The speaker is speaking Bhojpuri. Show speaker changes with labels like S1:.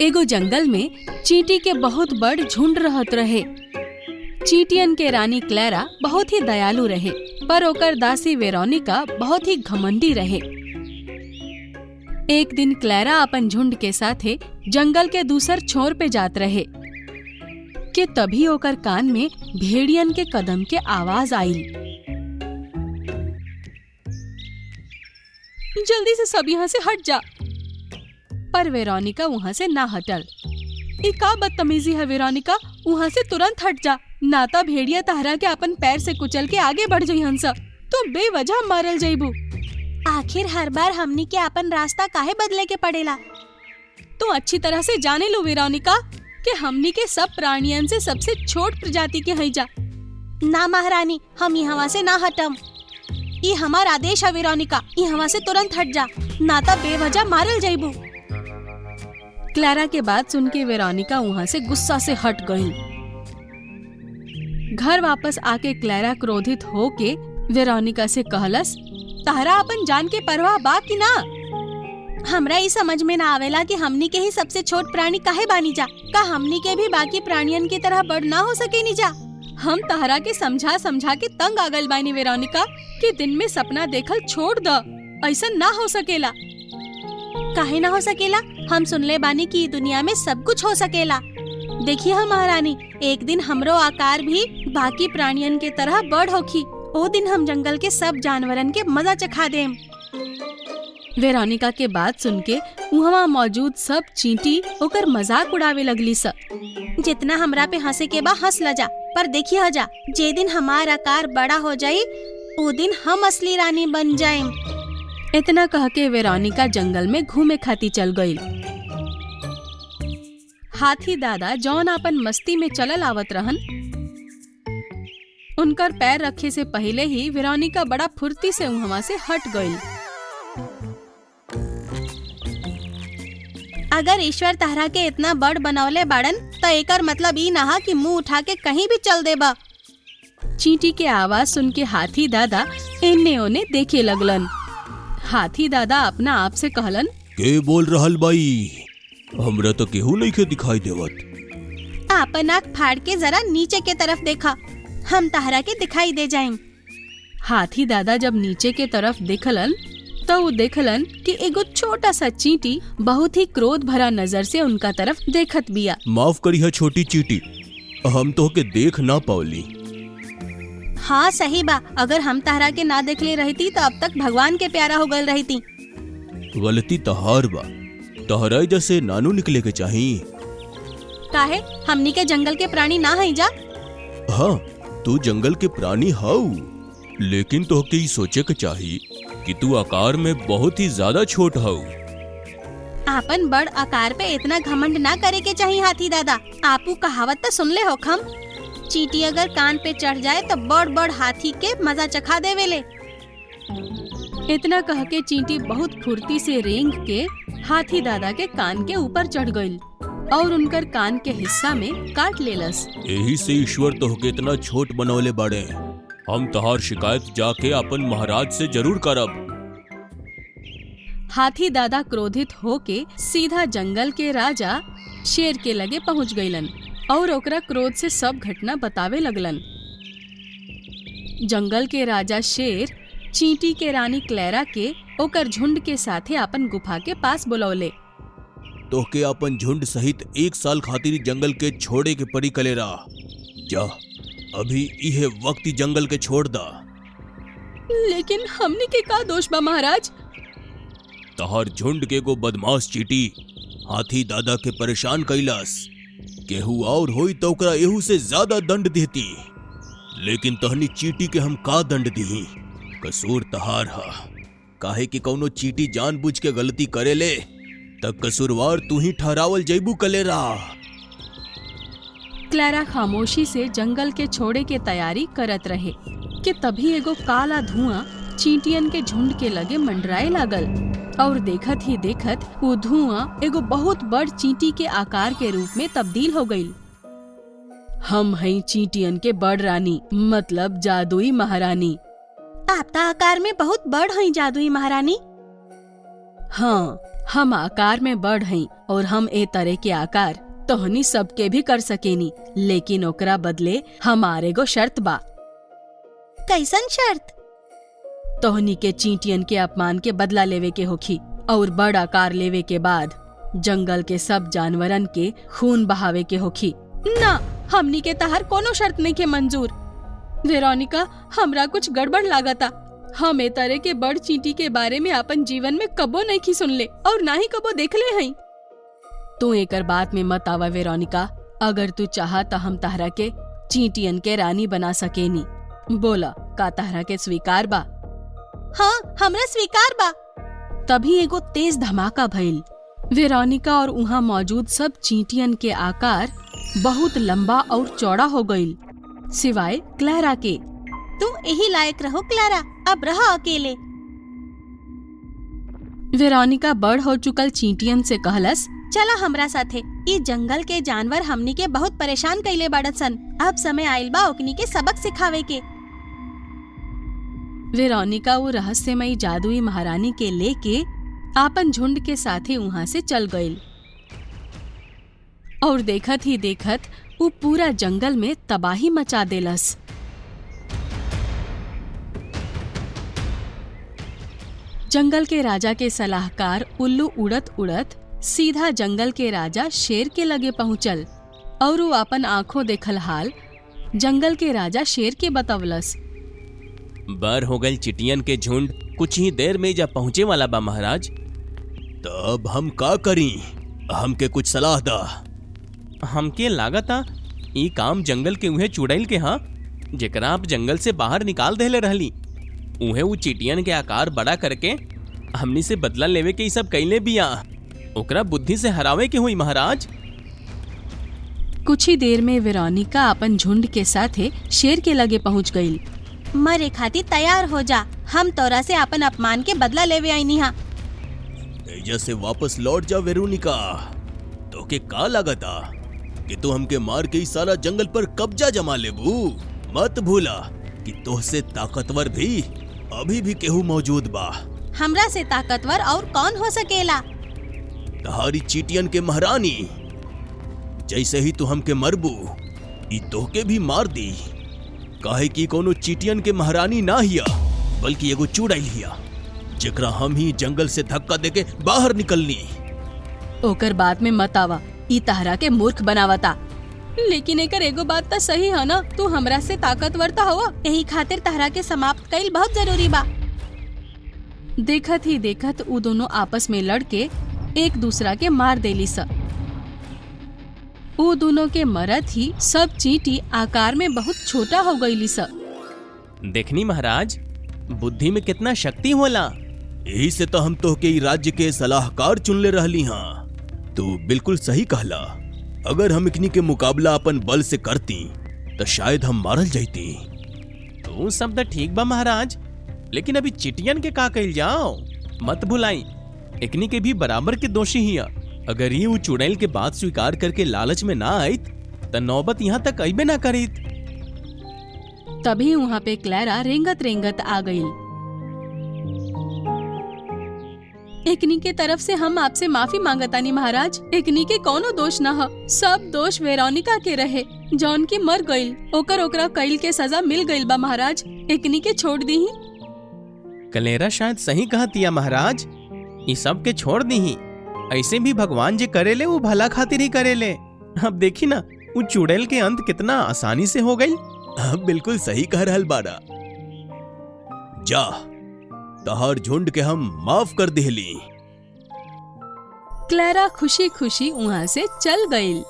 S1: एगो जंगल में चींटी के बहुत बड़ झुंड रहत रहे। चींटियन के रानी क्लैरा बहुत ही दयालु रहे, पर ओकर दासी वेरोनिका बहुत ही घमंडी रहे। एक दिन क्लैरा अपन झुंड के साथे जंगल के दूसर छोर पे जात रहे कि तभी ओकर कान में भेड़ियन के कदम के आवाज आईल। जल्दी से सब यहाँ से हट जा। पर वेरोनिका वहाँ से ना हटल। ई का बदतमीजी है वेरोनिका, वहाँ से तुरंत हट जा, नाता भेड़िया तहरा के अपन पैर से कुचल के आगे बढ़ जाई हंस, तो बेवजह मारल जाइबू।
S2: आखिर हर बार हमनी के अपन रास्ता काहे बदले के पड़ेला?
S1: तो अच्छी तरह से जाने लो वेरोनिका कि हमनी के सब प्राणियन से सबसे छोट प्रजाति के हई जा।
S2: ना महारानी, हम यहाँ से ना हटम। ये हमार आदेश है वेरोनिका, यहाँ से तुरंत हट जा, नाता बेवजह मारल जाइबू।
S1: क्लैरा के बात सुन के वेरोनिका वहाँ से गुस्सा से हट गई। घर वापस आके क्लैरा क्रोधित होके वेरोनिका से कहलस, तहरा अपन जान के परवाह बा कि ना?
S2: हमरा ई समझ में ना आवेला कि हमनी के ही सबसे छोट प्राणी काहे बानी जा? का हमनी के भी बाकी प्राणियन की तरह बड़ ना हो सके नी जा?
S1: हम तहरा के समझा समझा के तंग आ गइल बानी वेरोनिका कि दिन में सपना देखल छोड़ द, ऐसा ना हो सकेला।
S2: काहे ना हो सकेला? हम सुनले बानी कि दुनिया में सब कुछ हो सकेला। देखिए हम महारानी, एक दिन हमरो आकार भी बाकी प्राणियन के तरह बड़ होखी। ओ दिन हम जंगल के सब जानवरन के मजा चखा देम।
S1: वेरोनिका के बात सुन के वहाँ मौजूद सब चींटी ओकर मजाक उड़ावे लगली स।
S2: जितना हमरा पे हंसे के बा हंस ला जा, पर देखिए हजा, जे दिन हमार आकार बड़ा हो जाई वो दिन हम असली रानी बन जाएम।
S1: इतना कह के वेरोनिका जंगल में घूमे खाती चल गई। हाथी दादा जौन अपन मस्ती में चलल आवत रहन, उनकर पैर रखे से पहले ही वेरोनिका बड़ा फुर्ती से वहाँ से हट गई।
S2: अगर ईश्वर तहरा के इतना बड़ बनौले बाड़न तो एकर मतलब ई ना कि मुंह उठा के कहीं भी चल देबा।
S1: चींटी के आवाज सुन के हाथी दादा इन्ने ओने देखे लगलन। हाथी दादा अपना आप से कहलन,
S3: के बोल रहल बाई? हमरा तो केहू नहीं के दिखाई देवत।
S2: आपन आँख फाड़ के जरा नीचे के तरफ देखा, हम तहरा के दिखाई दे जाएं।
S1: हाथी दादा जब नीचे के तरफ देखलन तो वो देखलन कि एगो छोटा सा चींटी बहुत ही क्रोध भरा नजर से उनका तरफ देखत बिया।
S3: माफ करिए छोटी चींटी, हम तो के देख ना पावली।
S2: हाँ सही बा, अगर हम तहरा के ना देख ले रहती तो अब तक भगवान के प्यारा हो गल रहती।
S3: गलती तहार बा, तहरा जैसे नानू निकले के चाहिए।
S2: काहे? हमनी के जंगल के प्राणी ना हई जा?
S3: हाँ, तू जंगल के प्राणी हाउ, लेकिन तो के सोचे के चाहिए कि तू आकार में बहुत ही ज्यादा छोट हाउ।
S2: आपन बड़ आकार पे इतना घमंड ना करे के चाहिए हाथी दादा। आपू कहावत तो सुन ले हो खम, चींटी अगर कान पे चढ़ जाए तो बड़ बड़ हाथी के मजा चखा देवेले।
S1: इतना कह के चींटी बहुत फुर्ती से रेंग के हाथी दादा के कान के ऊपर चढ़ गई और उनकर कान के हिस्सा में काट लेलस।
S3: यही से ईश्वर तो के इतना छोट बनौले बाड़े। हम तहार शिकायत जाके अपन महाराज से जरूर करब।
S1: हाथी दादा क्रोधित होके सीधा जंगल के राजा शेर के लगे पहुँच गईलन और ओकरा क्रोध से सब घटना बतावे लगलन। जंगल के राजा शेर चींटी के रानी क्लैरा के ओकर झुंड के साथे अपन गुफा के पास बुलौले।
S3: तो के अपन झुंड सहित 1 साल खातिर जंगल के छोड़े के पड़ी कलेरा। जा, अभी इहे वक्त जंगल के छोड़ दा।
S1: लेकिन हमने के का दोष बा महाराज?
S3: तहार झुंड के गो बदमाश चींटी हाथी दादा के परेशान कैलास। केहू और होई तो ओकरा एहू से ज्यादा दंड देती, लेकिन तहनी चींटी के हम का दंड दी? कसूर तहार हा। काहे कि कौनो चींटी जानबूझ के गलती करेले तब कसूरवार तू ही ठहरावल जैबू कलेरा।
S1: क्लैरा खामोशी से जंगल के छोड़े के तैयारी करत रहे कि तभी एगो काला धुआं चींटियन के झुंड के लगे मंडराए लागल और देखत ही देखत वो धुआं एगो बहुत बड़ चींटी के आकार के रूप में तब्दील हो गई। हम हई चींटियन के बड़ रानी, मतलब जादुई महारानी।
S2: आप ता आकार में बहुत बड़ हई जादुई महारानी।
S1: हाँ, हम आकार में बढ़ हई और हम ए तरह के आकार तोहनी सबके भी कर सकेनी, लेकिन ओकरा बदले हमारे गो शर्त बा।
S2: कैसन शर्त?
S1: तोहनी के चींटियन के अपमान के बदला लेवे के होखी और बड़ आकार लेवे के बाद जंगल के सब जानवरन के खून बहावे के होखी।
S2: ना, हमनी के तहर कोनो शर्त नहीं के मंजूर।
S1: वेरोनिका, हमरा कुछ गड़बड़ लागता। हम ए तरह के बड़ चींटी के बारे में अपन जीवन में कबो नहीं की सुनले और ना ही कबो देखले हई। तू एकर बात में मत आवा वेरोनिका। अगर तू चाहा तो हम तहरा के चींटियन के रानी बना सकेनी। बोला, का तहरा के स्वीकार बा?
S2: हाँ, हमरा स्वीकार बा।
S1: तभी एगो तेज धमाका भइल। वेरोनिका और वहाँ मौजूद सब चींटियन के आकार बहुत लंबा और चौड़ा हो गईल, सिवाय क्लैरा के।
S2: तू यही लायक रहो क्लारा, अब रहा अकेले।
S1: वेरोनिका बड़ हो चुकल चींटियन से कहलस,
S2: चला हमरा साथे। ई जंगल के जानवर हमनी के बहुत परेशान कइले बाड़त सन। अब समय आइल बा ओकनी के सबक सिखावे के।
S1: वेरोनिका वो रहस्यमयी जादुई महारानी के लेके आपन झुंड के साथे वहाँ से चल गईल और देखत ही देखत वो पूरा जंगल में तबाही मचा देलस। जंगल के राजा के सलाहकार उल्लू उड़त उड़त सीधा जंगल के राजा शेर के लगे पहुंचल और वो अपन आंखों देखल हाल जंगल के राजा शेर के बतवलस।
S3: बार हो गई चिटियन के झुंड कुछ ही देर में जा पहुंचे वाला बा महाराज। तब हम का करी? हमके कुछ सलाह दा। हमके लागता ई काम जंगल के उहे चुड़ैल के हाँ, जेकरा आप जंगल से बाहर निकाल देले रहली। उहे वो चिटियन के आकार बड़ा करके हमनी से बदला लेवे के ई सब कैले बिया। ओकरा बुद्धि से हरावे के हुई महाराज।
S1: कुछ ही देर में वेरोनिका अपन झुंड के साथे शेर के लगे पहुंच गई।
S2: मरे खातिर तैयार हो जा, हम तोरा से अपन अपमान के बदला लेवे आईनी हा।
S3: एजा से वापस लौट जा वेरोनिका। तो के का लागता कि तू हमके मार के इस सारा जंगल पर कब्जा जमा लेबू? मत भूला कि तोहसे ताकतवर भी अभी भी केहू मौजूद बा।
S2: हमरा से ताकतवर और कौन हो सकेला?
S3: तहारी चीटियन के महारानी। जैसे ही तू हमके मरबू ई तोहके भी मार दी। काहे कि कोनो चीटियन के महारानी ना हिया, बल्कि एगो चुड़ैल हिया, जेकरा हम ही जंगल से धक्का देके बाहर निकलनी।
S1: ओकर बात में मत आवा, ई तहरा के मूर्ख बनावता। लेकिन एकर एगो बात तो सही है ना, तू हमरा से ताकतवर तो हवा।
S2: यही खातिर तहरा के समाप्त कईल बहुत जरूरी बा।
S1: देखत ही देखत उ दोनों आपस में लड़के एक दूसरा के मार देली स। उ दोनों के मरत ही सब चींटी आकार में बहुत छोटा हो गईली स।
S3: देखनी महाराज, बुद्धि में कितना शक्ति होला। यही से तो हम तोहके ई राज्य के सलाहकार चुनले रहली हाँ। तू बिल्कुल सही कहला। अगर हम इकनी के मुकाबला अपन बल से करती तो शायद हम मारल जाती। तू सब तो ठीक बा महाराज, लेकिन अभी चिटियन के का कइल जाओ? मत भुलाई इकनी के भी बराबर के दोषी हिया। अगर ये वो चुड़ैल के बात स्वीकार करके लालच में ना आईत तो नौबत यहाँ तक अइबे ना करीत।
S1: तभी वहाँ पे क्लैरा रेंगत रेंगत आ गई। एकनी के तरफ से हम आपसे माफी मांगतानी महाराज। एकनी के कोनो दोष न ह, सब दोष वेरोनिका के रहे जौन की मर गईल। ओकरा कईल के सजा मिल गईल बा महाराज। एकनी के छोड़ दी।
S3: क्लैरा शायद सही कहतिया महाराज, ये सब के छोड़ दी। ऐसे भी भगवान जे करेले वो भला खातिर ही करेले। अब देखी ना वो चुड़ैल के अंत कितना आसानी से हो गई। बिल्कुल सही कह रहल बाड़ा। जा, तहार झुंड के हम माफ कर देली।
S1: क्लैरा खुशी खुशी वहाँ से चल गई।